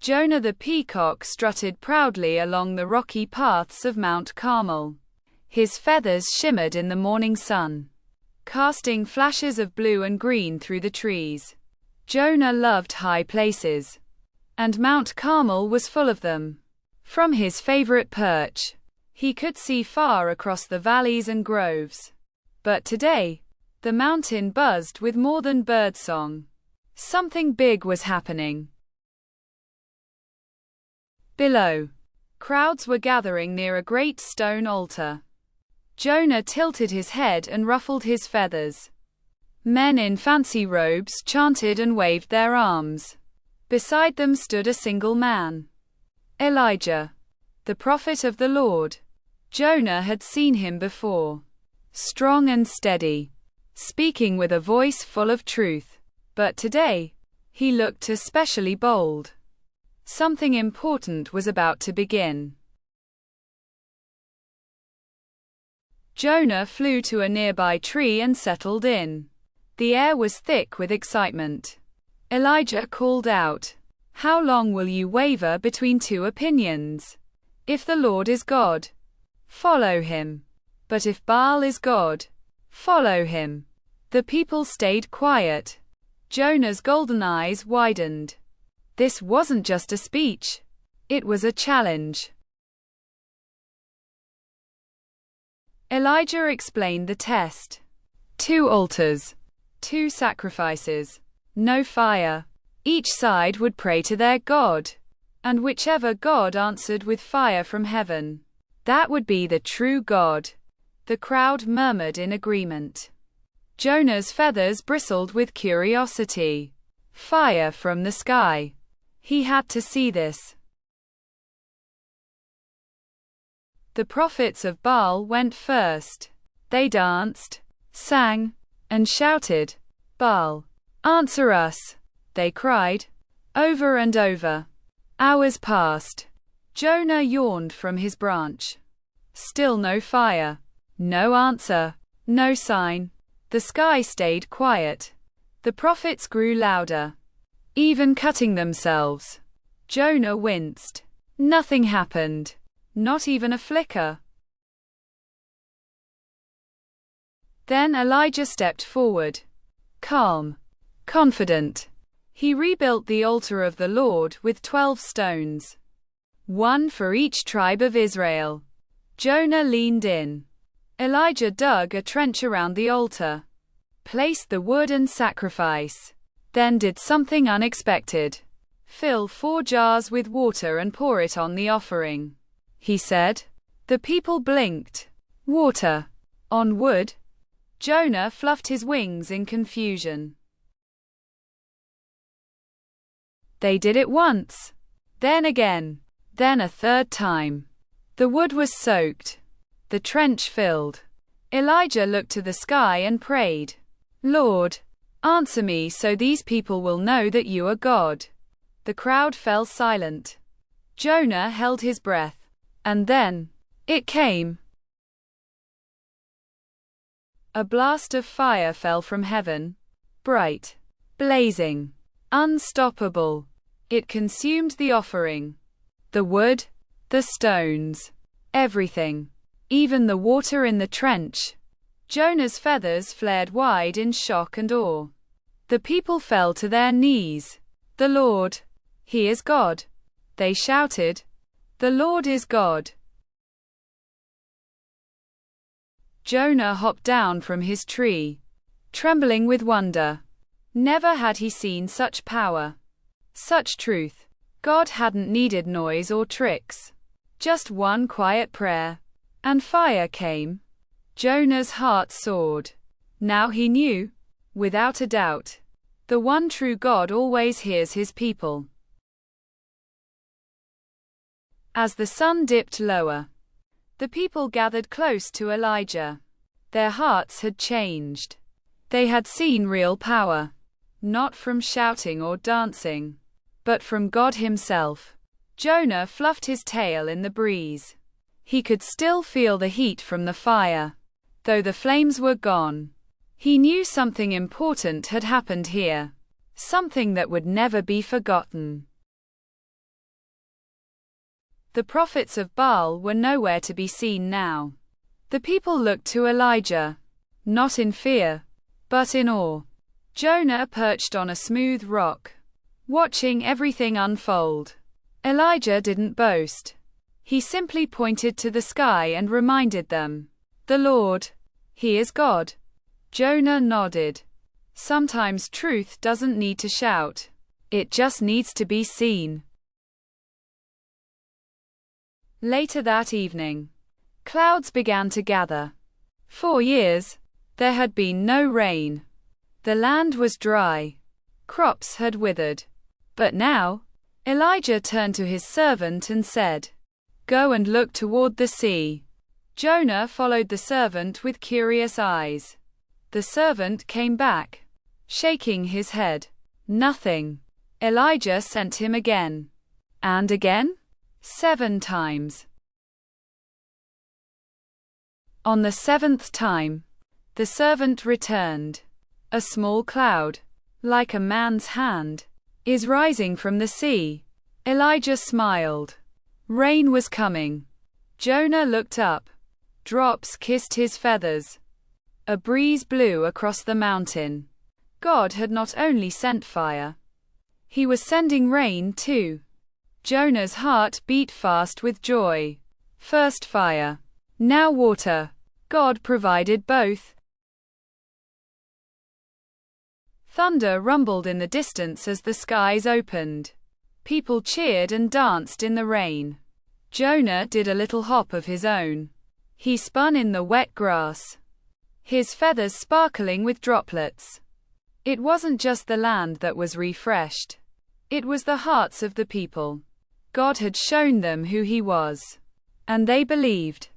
Jonah the peacock strutted proudly along the rocky paths of Mount Carmel. His feathers shimmered in the morning sun, casting flashes of blue and green through the trees. Jonah loved high places, and Mount Carmel was full of them. From his favorite perch, he could see far across the valleys and groves. But today, the mountain buzzed with more than birdsong. Something big was happening. Below, crowds were gathering near a great stone altar. Jonah tilted his head and ruffled his feathers. Men in fancy robes chanted and waved their arms. Beside them stood a single man, Elijah, the prophet of the Lord. Jonah had seen him before. Strong and steady, speaking with a voice full of truth. But today, he looked especially bold. Something important was about to begin. Jonah flew to a nearby tree and settled in. The air was thick with excitement. Elijah called out, "How long will you waver between two opinions? If the Lord is God, follow him. But if Baal is God, follow him." The people stayed quiet. Jonah's golden eyes widened. This wasn't just a speech. It was a challenge. Elijah explained the test. 2 altars, 2 sacrifices, no fire. Each side would pray to their God, and whichever God answered with fire from heaven, that would be the true God. The crowd murmured in agreement. Jonah's feathers bristled with curiosity. Fire from the sky. He had to see this. The prophets of Baal went first. They danced, sang, and shouted, "Baal, answer us!" they cried, over and over. Hours passed. Jonah yawned from his branch. Still no fire, no answer, no sign. The sky stayed quiet. The prophets grew louder, even cutting themselves. Jonah winced. Nothing happened. Not even a flicker. Then Elijah stepped forward. Calm, confident. He rebuilt the altar of the Lord with 12 stones, 1 for each tribe of Israel. Jonah leaned in. Elijah dug a trench around the altar, placed the wood and sacrifice, then did something unexpected. Fill 4 jars with water and pour it on the offering, he said. The people blinked. Water on wood? Jonah fluffed his wings in confusion. They did it once, then again, then a third time. The wood was soaked, the trench filled. Elijah looked to the sky and prayed, "Lord, answer me so these people will know that you are God." The crowd fell silent. Jonah held his breath. And then, it came. A blast of fire fell from heaven, bright, blazing, unstoppable. It consumed the offering, the wood, the stones, everything, even the water in the trench. Jonah's feathers flared wide in shock and awe. The people fell to their knees. "The Lord, He is God," they shouted. "The Lord is God." Jonah hopped down from his tree, trembling with wonder. Never had he seen such power, such truth. God hadn't needed noise or tricks, just one quiet prayer, and fire came. Jonah's heart soared. Now he knew, without a doubt, the one true God always hears his people. As the sun dipped lower, the people gathered close to Elijah. Their hearts had changed. They had seen real power, not from shouting or dancing, but from God Himself. Jonah fluffed his tail in the breeze. He could still feel the heat from the fire, though the flames were gone. He knew something important had happened here, something that would never be forgotten. The prophets of Baal were nowhere to be seen now. The people looked to Elijah, not in fear, but in awe. Jonah perched on a smooth rock, watching everything unfold. Elijah didn't boast. He simply pointed to the sky and reminded them, "The Lord, He is God." Jonah nodded. Sometimes truth doesn't need to shout. It just needs to be seen. Later that evening, clouds began to gather. 4 years, there had been no rain. The land was dry. Crops had withered. But now, Elijah turned to his servant and said, "Go and look toward the sea." Jonah followed the servant with curious eyes. The servant came back, shaking his head. Nothing. Elijah sent him again. And again? 7 times. On the 7th time, the servant returned. A small cloud, like a man's hand, is rising from the sea. Elijah smiled. Rain was coming. Jonah looked up. Drops kissed his feathers. A breeze blew across the mountain. God had not only sent fire, He was sending rain too. Jonah's heart beat fast with joy. First fire, now water. God provided both. Thunder rumbled in the distance as the skies opened. People cheered and danced in the rain. Jonah did a little hop of his own. He spun in the wet grass, his feathers sparkling with droplets. It wasn't just the land that was refreshed. It was the hearts of the people. God had shown them who He was, and they believed.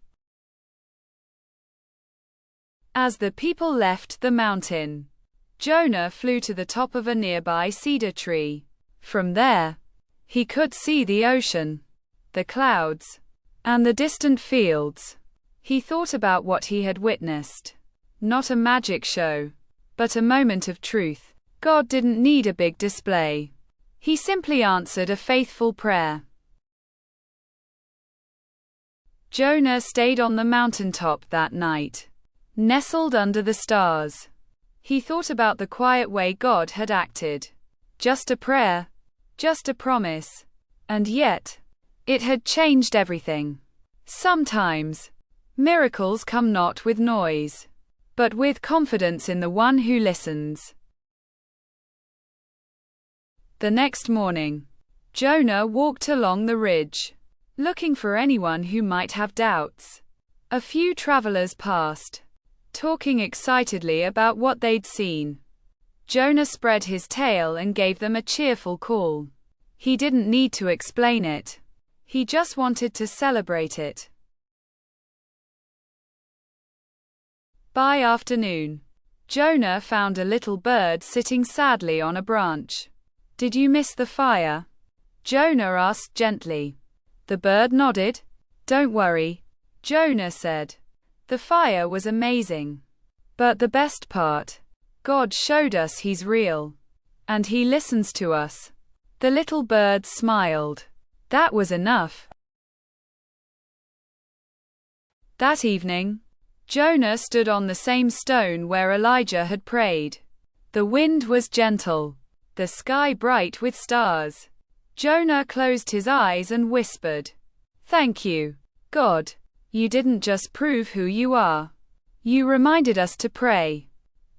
As the people left the mountain, Jonah flew to the top of a nearby cedar tree. From there, he could see the ocean, the clouds, and the distant fields. He thought about what he had witnessed. Not a magic show, but a moment of truth. God didn't need a big display. He simply answered a faithful prayer. Jonah stayed on the mountaintop that night, nestled under the stars. He thought about the quiet way God had acted. Just a prayer, just a promise, and yet, it had changed everything. Sometimes, miracles come not with noise, but with confidence in the one who listens. The next morning, Jonah walked along the ridge, looking for anyone who might have doubts. A few travelers passed, talking excitedly about what they'd seen. Jonah spread his tail and gave them a cheerful call. He didn't need to explain it. He just wanted to celebrate it. By afternoon, Jonah found a little bird sitting sadly on a branch. "Did you miss the fire?" Jonah asked gently. The bird nodded. "Don't worry," Jonah said. "The fire was amazing. But the best part, God showed us He's real. And He listens to us." The little bird smiled. That was enough. That evening, Jonah stood on the same stone where Elijah had prayed. The wind was gentle, the sky bright with stars. Jonah closed his eyes and whispered, "Thank you, God. You didn't just prove who you are. You reminded us to pray,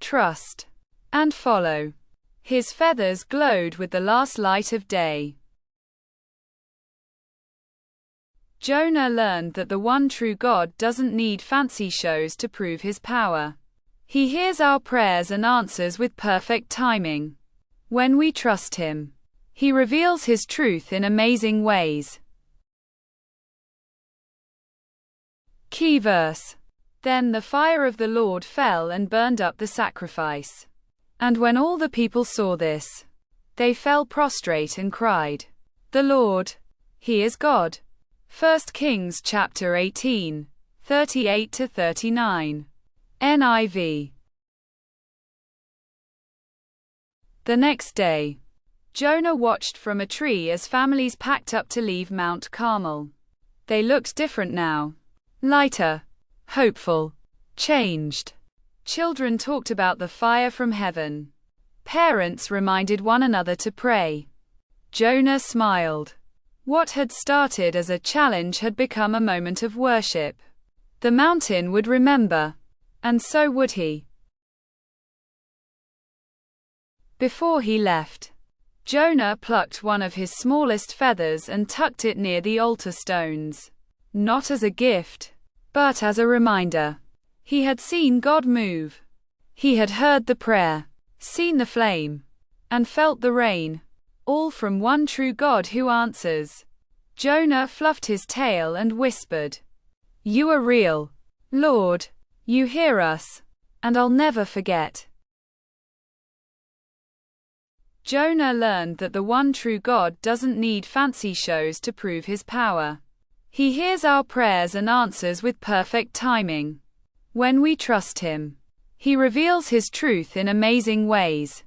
trust, and follow." His feathers glowed with the last light of day. Jonah learned that the one true God doesn't need fancy shows to prove His power. He hears our prayers and answers with perfect timing. When we trust Him, He reveals His truth in amazing ways. Key verse. Then the fire of the Lord fell and burned up the sacrifice. And when all the people saw this, they fell prostrate and cried, "The Lord, He is God." 1 Kings chapter 18, 38-39. NIV. The next day, Jonah watched from a tree as families packed up to leave Mount Carmel. They looked different now. Lighter, hopeful, changed. Children talked about the fire from heaven. Parents reminded one another to pray. Jonah smiled. What had started as a challenge had become a moment of worship. The mountain would remember. And so would he. Before he left, Jonah plucked one of his smallest feathers and tucked it near the altar stones. Not as a gift, but as a reminder. He had seen God move. He had heard the prayer, seen the flame, and felt the rain, all from one true God who answers. Jonah fluffed his tail and whispered, "You are real, Lord. You hear us, and I'll never forget." Jonah learned that the one true God doesn't need fancy shows to prove his power. He hears our prayers and answers with perfect timing. When we trust him, he reveals his truth in amazing ways.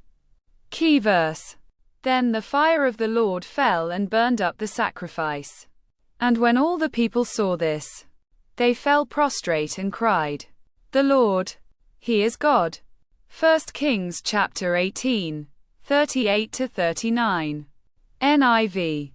Key verse. Then the fire of the Lord fell and burned up the sacrifice. And when all the people saw this, they fell prostrate and cried, "The Lord, he is God." 1 Kings chapter 18, 38-39. NIV.